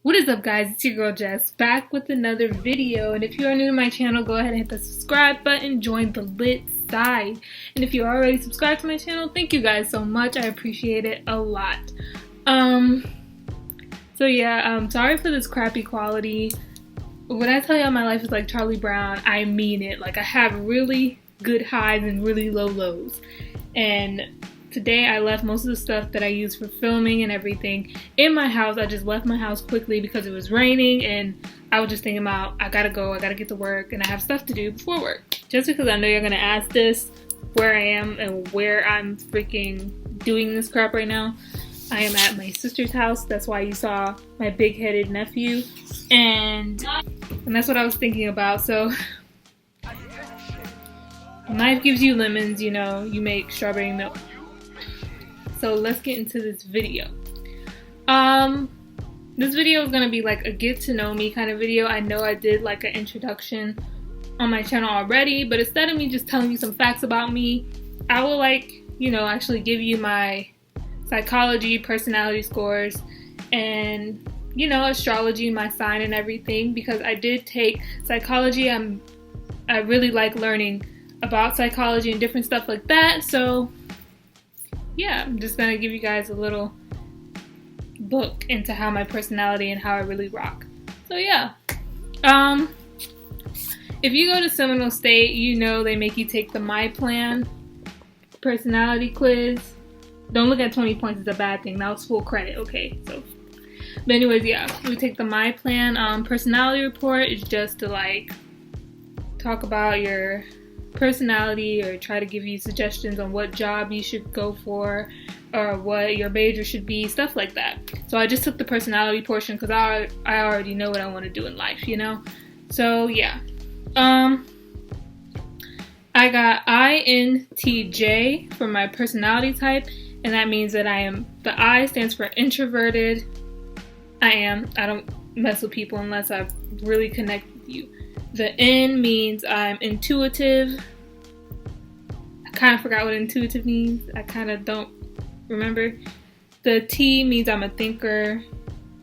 What is up, guys? It's your girl Jess back with another video, and if you are new to my channel, go ahead and hit the subscribe button, join the lit side. And if you're already subscribed to my channel, thank you guys so much. I appreciate it a lot. Sorry for this crappy quality. When I tell y'all my life is like Charlie Brown, I mean it. Like, I have really good highs and really low lows. And today I left most of the stuff that I use for filming and everything in my house. I just left my house quickly because it was raining, and I was just thinking about, I gotta go, I gotta get to work, and I have stuff to do before work. Just because I know you're gonna ask this, where I am and where I'm freaking doing this crap right now. I am at my sister's house. That's why you saw my big-headed nephew, and that's what I was thinking about. So life gives you lemons, you know, you make strawberry milk. So let's get into this video. This video is gonna be like a get to know me kind of video. I know I did like an introduction on my channel already, but instead of me just telling you some facts about me, I will actually give you my psychology, personality scores, and astrology, my sign and everything, because I did take psychology. I really like learning about psychology and different stuff like that. So yeah, I'm just gonna give you guys a little look into how my personality and how I really rock. So yeah, if you go to Seminole State, you know they make you take the My Plan personality quiz. Don't look at 20 points as a bad thing. That was full credit, okay? So, but anyways, yeah, we take the My Plan personality report. It's just to like talk about your personality or try to give you suggestions on what job you should go for or what your major should be, stuff like that. So I just took the personality portion because I already know what I want to do in life, you know? So yeah. I got INTJ for my personality type, and that means that the I stands for introverted. I don't mess with people unless I really connect with you. The N means I'm intuitive. I kind of forgot what intuitive means. I kind of don't remember. The T means I'm a thinker.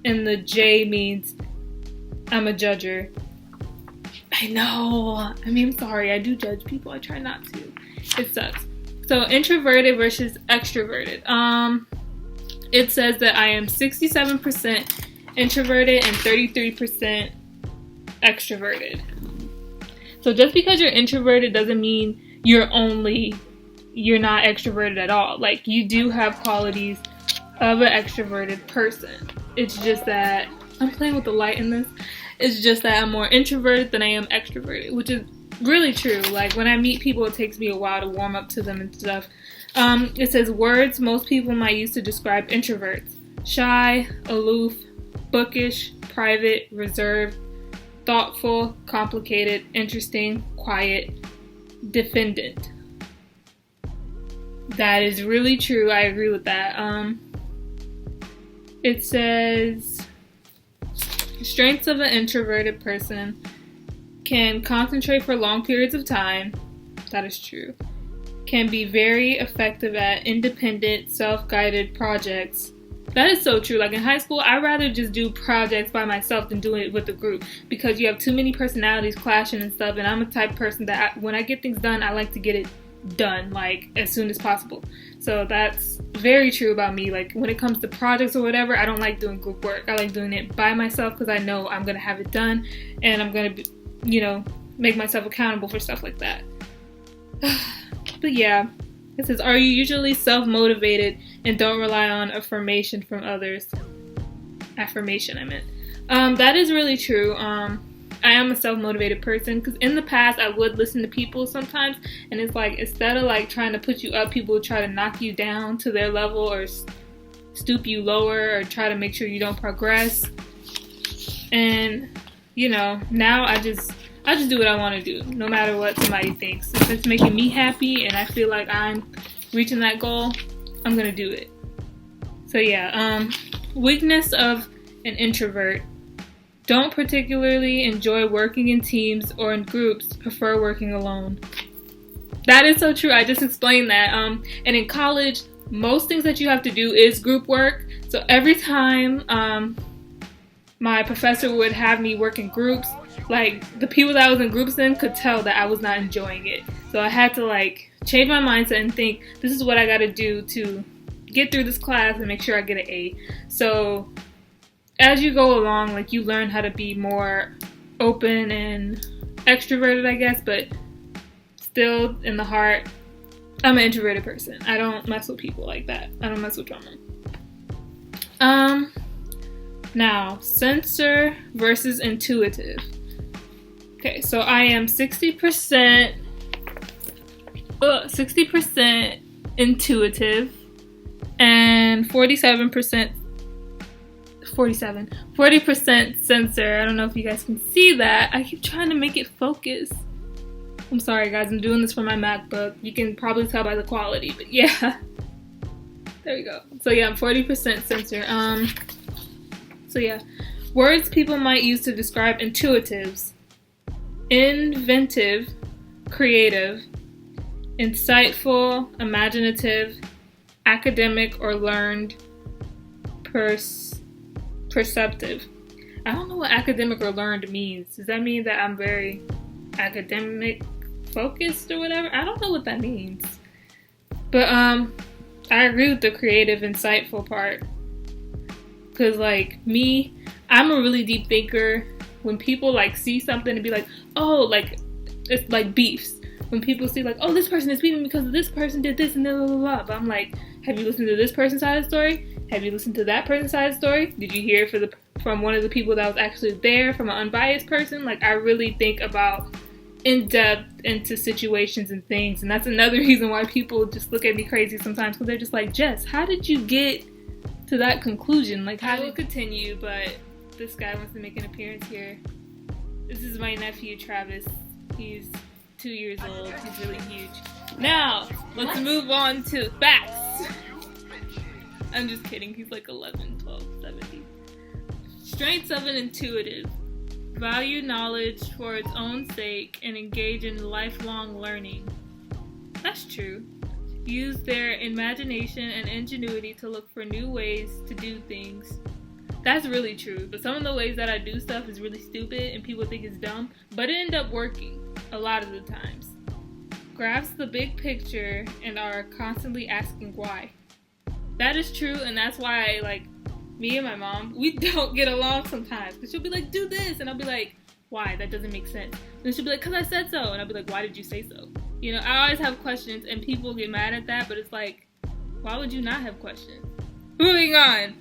And the J means I'm a judger. I know. I'm sorry. I do judge people. I try not to. It sucks. So introverted versus extroverted. It says that I am 67% introverted and 33% extroverted. So just because you're introverted doesn't mean you're not extroverted at all. Like, you do have qualities of an extroverted person. It's just that I'm playing with the light in this. It's just that I'm more introverted than I am extroverted, which is really true. Like, when I meet people, it takes me a while to warm up to them and stuff. It says words most people might use to describe introverts: shy, aloof, bookish, private, reserved, thoughtful, complicated, interesting, quiet, defendant. That is really true. I agree with that. It says strengths of an introverted person: can concentrate for long periods of time. That is true. Can be very effective at independent, self-guided projects. That is so true. Like, in high school, I'd rather just do projects by myself than doing it with a group, because you have too many personalities clashing and stuff, and I'm a type of person that when I get things done, I like to get it done, like, as soon as possible. So that's very true about me. Like, when it comes to projects or whatever, I don't like doing group work. I like doing it by myself because I know I'm going to have it done, and I'm going to, make myself accountable for stuff like that. But yeah, it says, are you usually self-motivated and don't rely on affirmation from others? Affirmation, I meant. That is really true. I am a self-motivated person, because in the past I would listen to people sometimes, and it's like, instead of like trying to put you up, people would try to knock you down to their level or stoop you lower or try to make sure you don't progress. And now I just do what I want to do, no matter what somebody thinks. If it's making me happy and I feel like I'm reaching that goal, I'm gonna do it. So yeah, weakness of an introvert: don't particularly enjoy working in teams or in groups, prefer working alone. That is so true. I just explained that. And in college, most things that you have to do is group work. So every time my professor would have me work in groups. Like, the people that I was in groups in could tell that I was not enjoying it. So I had to, like, change my mindset and think, this is what I gotta do to get through this class and make sure I get an A. So as you go along, like, you learn how to be more open and extroverted, I guess, but still in the heart, I'm an introverted person. I don't mess with people like that. I don't mess with drama. Now, sensor versus intuitive. Okay, so I am 60% intuitive and 40% sensor. I don't know if you guys can see that. I keep trying to make it focus. I'm sorry guys, I'm doing this for my MacBook. You can probably tell by the quality, but yeah. There we go. So yeah, I'm 40% sensor. So yeah, words people might use to describe intuitives: inventive, creative, insightful, imaginative, academic or learned, perceptive. I don't know what academic or learned means. Does that mean that I'm very academic focused or whatever? I don't know what that means. But I agree with the creative, insightful part. Cause like me, I'm a really deep thinker. When people like see something and be like, oh, like it's like beefs. When people see like, oh, this person is beefing because this person did this and blah, blah, blah, blah. But I'm like, have you listened to this person's side of the story? Have you listened to that person's side of the story? Did you hear from one of the people that was actually there, from an unbiased person? Like, I really think about in depth into situations and things. And that's another reason why people just look at me crazy sometimes, because they're just like, Jess, how did you get to that conclusion? Like, I will continue, but this guy wants to make an appearance here. This is my nephew, Travis. He's 2 years old. He's really huge. Now, let's move on to facts. I'm just kidding. He's like 11, 12, 17. Strengths of an intuitive: value knowledge for its own sake and engage in lifelong learning. That's true. Use their imagination and ingenuity to look for new ways to do things. That's really true. But some of the ways that I do stuff is really stupid and people think it's dumb, but it ends up working a lot of the times. Grasp the big picture and are constantly asking why. That is true, and that's why, like, me and my mom, we don't get along sometimes. Because she'll be like, do this, and I'll be like, why? That doesn't make sense. And she'll be like, because I said so. And I'll be like, why did you say so? You know, I always have questions, and people get mad at that, but it's like, why would you not have questions? Moving on.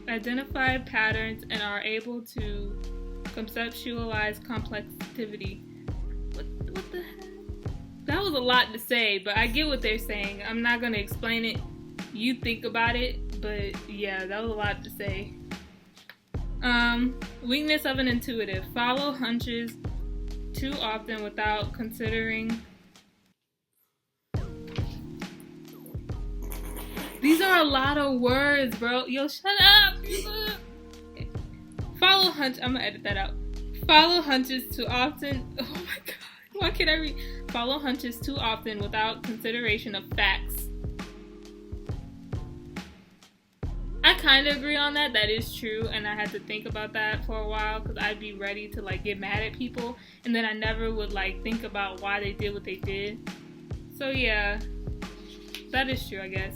Identify patterns and are able to conceptualize complexity. What the heck? That was a lot to say, but I get what they're saying. I'm not going to explain it. You think about it, but yeah, that was a lot to say. Weakness of an intuitive: follow hunches too often without considering. These are a lot of words, bro. Yo, shut up. Okay. Follow hunch. I'm gonna edit that out. Follow hunches too often. Oh my god. Why can't I read? Follow hunches too often without consideration of facts. I kind of agree on that. That is true, and I had to think about that for a while because I'd be ready to like get mad at people, and then I never would like think about why they did what they did. So yeah, that is true, I guess.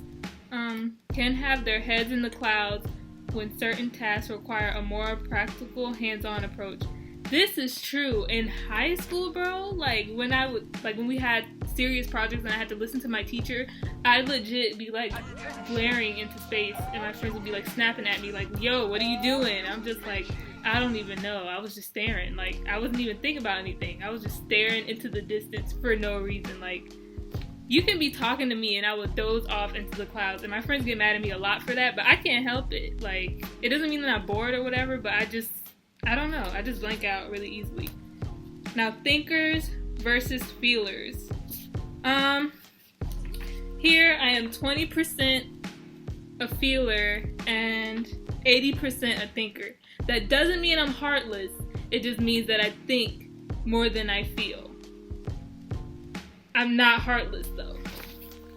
Can have their heads in the clouds when certain tasks require a more practical, hands-on approach. This is true. In high school, bro, like when we had serious projects and I had to listen to my teacher, I'd legit be like glaring into space and my friends would be like snapping at me like, yo, what are you doing? I'm just like, I don't even know. I was just staring. Like, I wasn't even thinking about anything. I was just staring into the distance for no reason. Like, you can be talking to me and I would doze off into the clouds, and my friends get mad at me a lot for that, but I can't help it. Like, it doesn't mean that I'm bored or whatever, but I don't know. I just blank out really easily. Now, thinkers versus feelers. Here I am 20% a feeler and 80% a thinker. That doesn't mean I'm heartless. It just means that I think more than I feel. I'm not heartless though.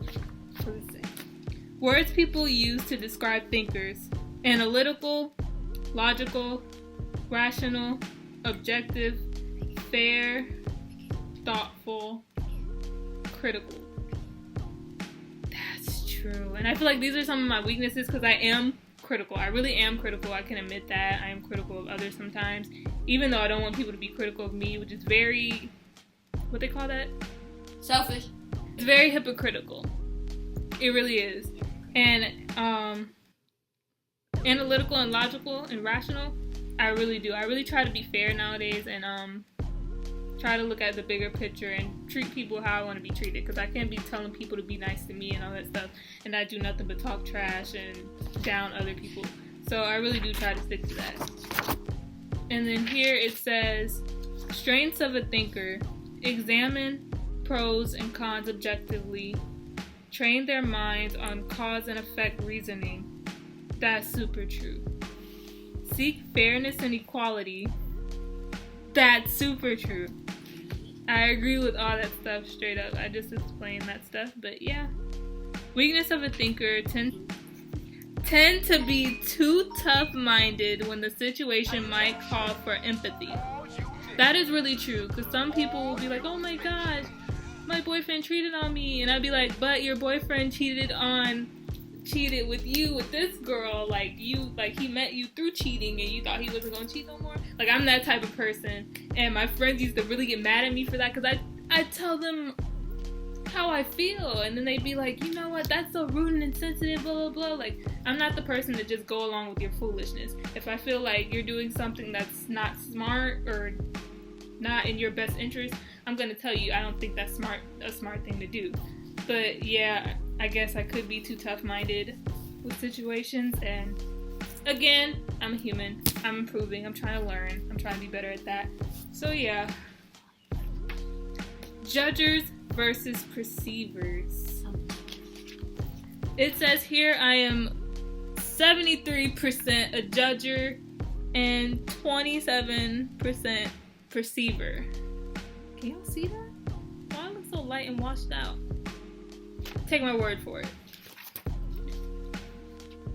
What does it say? Words people use to describe thinkers: analytical, logical, rational, objective, fair, thoughtful, critical. That's true. And I feel like these are some of my weaknesses because I am critical. I really am critical. I can admit that. I am critical of others sometimes, even though I don't want people to be critical of me, which is very, what they call that? Selfish. It's very hypocritical. It really is. And analytical and logical and rational, I really do. I really try to be fair nowadays and try to look at the bigger picture and treat people how I want to be treated, because I can't be telling people to be nice to me and all that stuff, and I do nothing but talk trash and down other people. So I really do try to stick to that. And then here it says, strengths of a thinker: examine pros and cons objectively, train their minds on cause and effect reasoning. That's super true. Seek fairness and equality. That's super true. I agree with all that stuff straight up. I just explained that stuff, but yeah. Weakness of a thinker: tend to be too tough-minded when the situation might call for empathy. That is really true, because some people will be like, oh my gosh, my boyfriend cheated on me, and I'd be like, but your boyfriend cheated with you with this girl, he met you through cheating and you thought he wasn't gonna cheat no more. Like, I'm that type of person, and my friends used to really get mad at me for that, because I tell them how I feel, and then they'd be like, you know what, that's so rude and insensitive, blah blah blah. Like, I'm not the person to just go along with your foolishness. If I feel like you're doing something that's not smart or not in your best interest, I'm gonna tell you I don't think that's a smart thing to do. But yeah, I guess I could be too tough-minded with situations, and again, I'm a human. I'm improving. I'm trying to learn. I'm trying to be better at that. So yeah. Judgers versus perceivers. It says here I am 73% a judger and 27% perceiver. Can y'all see that? Why I look so light and washed out? Take my word for it.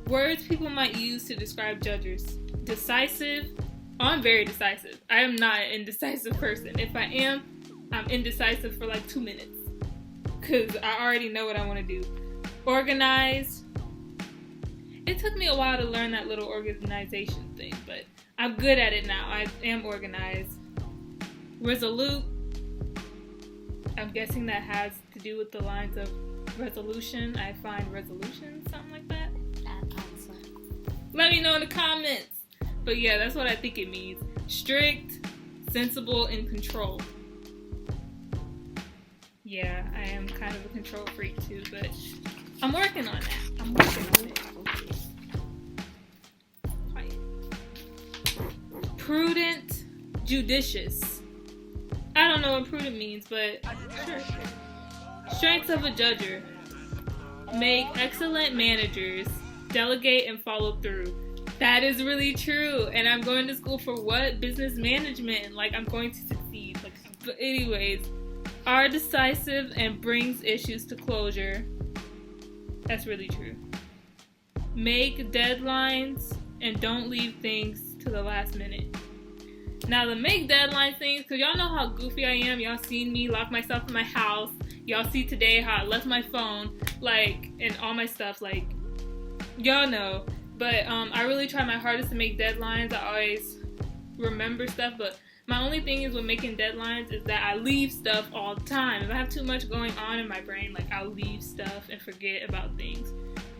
Words people might use to describe judgers: decisive. Oh, I'm very decisive. I am not an indecisive person. If I am, I'm indecisive for like 2 minutes, because I already know what I want to do. Organized. It took me a while to learn that little organization thing, but I'm good at it now. I am organized. Resolute. I'm guessing that has to do with the lines of resolution. I find resolution, something like that. Let me know in the comments. But yeah, that's what I think it means. Strict, sensible, and control. Yeah, I am kind of a control freak too, but I'm working on that. I'm working on it. Quiet. Prudent, judicious. I don't know what prudent means, but sure. Strengths of a judger: make excellent managers, delegate and follow through. That is really true. And I'm going to school for what? Business management. Like, I'm going to succeed. But anyways, are decisive and brings issues to closure. That's really true. Make deadlines and don't leave things to the last minute. Now, the make deadline things, because y'all know how goofy I am. Y'all seen me lock myself in my house. Y'all see today how I left my phone, and all my stuff, y'all know. But I really try my hardest to make deadlines. I always remember stuff, but my only thing is with making deadlines is that I leave stuff all the time. If I have too much going on in my brain, I'll leave stuff and forget about things.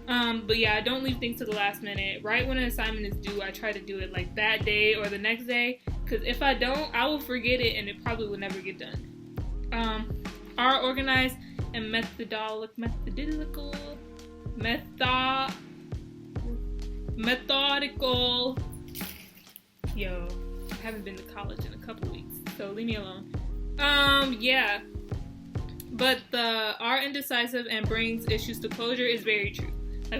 But yeah, I don't leave things to the last minute. Right when an assignment is due, I try to do it that day or the next day, because if I don't, I will forget it and it probably will never get done. Are organized and methodical. Yo, I haven't been to college in a couple weeks, so leave me alone. Yeah. But the are indecisive and brings issues to closure is very true.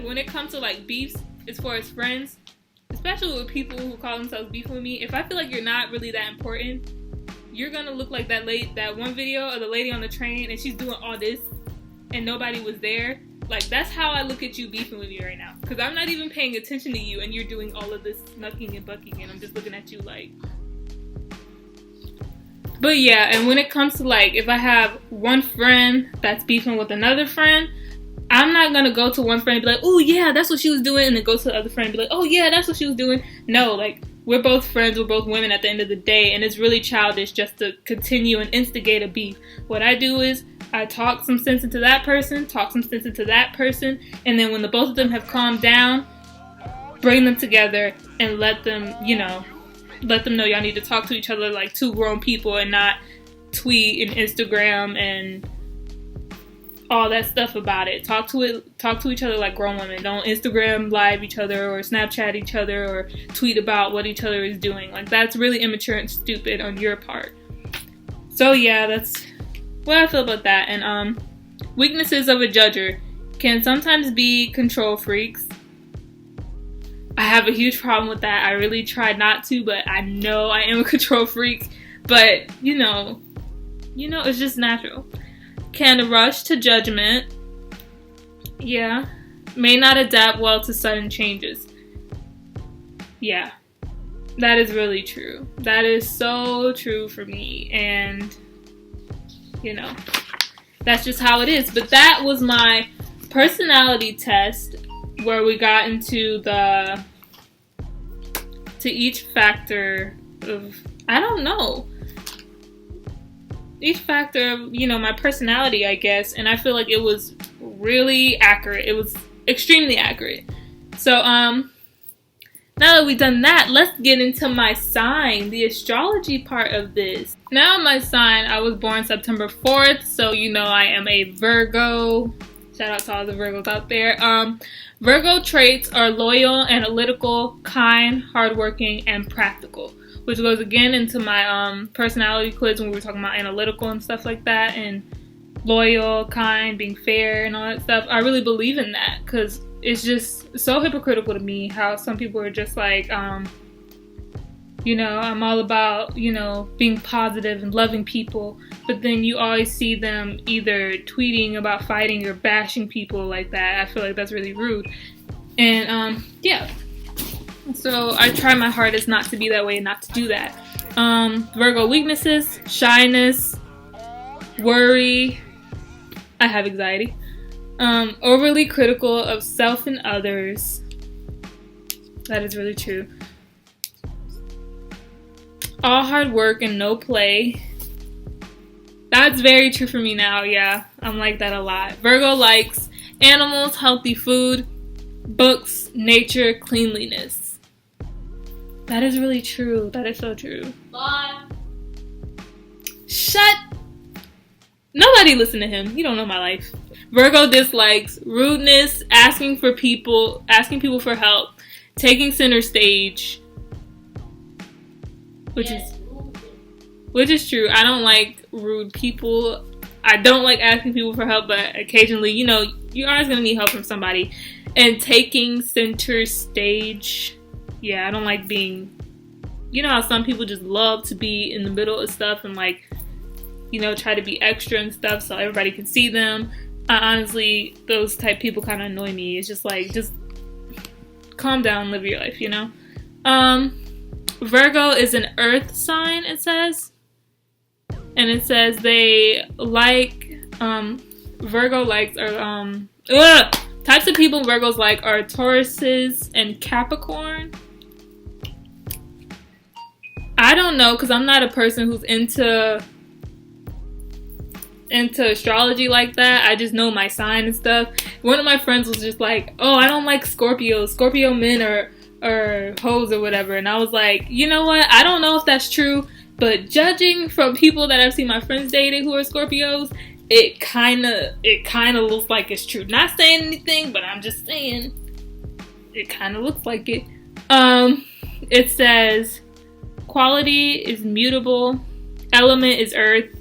When it comes to beefs, as far as friends, especially with people who call themselves beefing with me, if I feel like you're not really that important, you're gonna look like that one video of the lady on the train and she's doing all this and nobody was there. Like, that's how I look at you beefing with me right now. Because I'm not even paying attention to you, and you're doing all of this snucking and bucking, and I'm just looking at you like... But yeah, and when it comes to, like, if I have one friend that's beefing with another friend, I'm not going to go to one friend and be like, oh, yeah, that's what she was doing, and then go to the other friend and be like, oh, yeah, that's what she was doing. No, like, we're both friends, we're both women at the end of the day, and it's really childish just to continue and instigate a beef. What I do is I talk some sense into that person, talk some sense into that person, and then when the both of them have calmed down, bring them together and let them know y'all need to talk to each other like two grown people and not tweet and Instagram and all that stuff about it. Talk to each other like grown women. Don't Instagram live each other or Snapchat each other or tweet about what each other is doing. Like, that's really immature and stupid on your part. So yeah, that's what I feel about that. And weaknesses of a judger can sometimes be control freaks. I have a huge problem with that. I really try not to, but I know I am a control freak. But you know, it's just natural. Can rush to judgment. Yeah. May not adapt well to sudden changes. Yeah. That is really true. That is so true for me. And that's just how it is. But that was my personality test where we got into each factor of, I don't know, each factor of, my personality, I guess. And I feel like it was really accurate. It was extremely accurate. So, now that we've done that, let's get into my sign, the astrology part of this. Now my sign, I was born September 4th, so I am a Virgo. Shout out to all the Virgos out there. Virgo traits are loyal, analytical, kind, hardworking, and practical, which goes again into my personality quiz when we were talking about analytical and stuff like that, and loyal, kind, being fair, and all that stuff. I really believe in that because it's just so hypocritical to me how some people are just like, I'm all about, being positive and loving people, but then you always see them either tweeting about fighting or bashing people like that. I feel like that's really rude. And, yeah. So I try my hardest not to be that way and not to do that. Virgo weaknesses, shyness, worry. I have anxiety. Overly critical of self and others. That is really true. All hard work and no play. That's very true for me now, yeah. I'm like that a lot. Virgo likes animals, healthy food, books, nature, cleanliness. That is really true. That is so true. Bye. Shut. Nobody listen to him. You don't know my life. Virgo dislikes rudeness, asking people for help, taking center stage. Which is true. I don't like rude people. I don't like asking people for help, but occasionally, you're always going to need help from somebody. And taking center stage. Yeah, I don't like being... how some people just love to be in the middle of stuff and try to be extra and stuff so everybody can see them. Honestly, those type people kind of annoy me. It's just just calm down, live your life, Virgo is an earth sign, it says. And it says they like, Virgo likes, types of people Virgos like are Tauruses and Capricorn. I don't know, because I'm not a person who's into astrology like that. I just know my sign and stuff. One of my friends was just like, oh, I don't like Scorpios. Scorpio men or hoes or whatever. And I was like, you know what? I don't know if that's true, but judging from people that I've seen my friends dating who are Scorpios, it kind of looks like it's true. Not saying anything, but I'm just saying it kind of looks like it. It says quality is mutable, element is earth.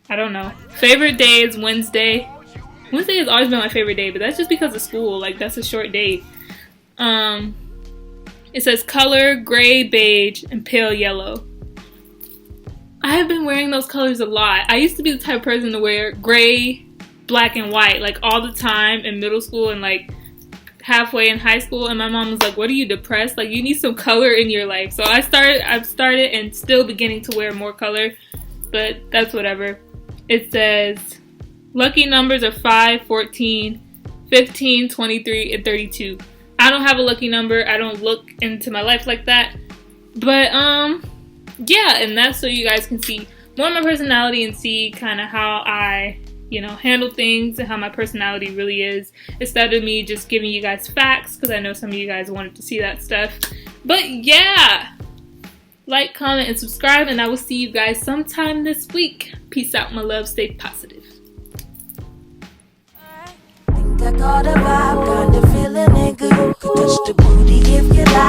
I don't know. Favorite day is Wednesday. Wednesday has always been my favorite day, but that's just because of school. That's a short day. It says color, gray, beige, and pale yellow. I have been wearing those colors a lot. I used to be the type of person to wear gray, black and white, like all the time in middle school and like halfway in high school. And my mom was like, what are you, depressed? Like, you need some color in your life. So I've started and still beginning to wear more color, but that's whatever. It says lucky numbers are 5, 14, 15, 23, and 32. I don't have a lucky number. I don't look into my life like that. But yeah, and that's so you guys can see more of my personality and see kind of how I, handle things and how my personality really is, instead of me just giving you guys facts, because I know some of you guys wanted to see that stuff. But yeah, like, comment, and subscribe, and I will see you guys sometime this week. Peace out, my love. Stay positive. I got a vibe, kinda feeling it good. Touch the booty if you like.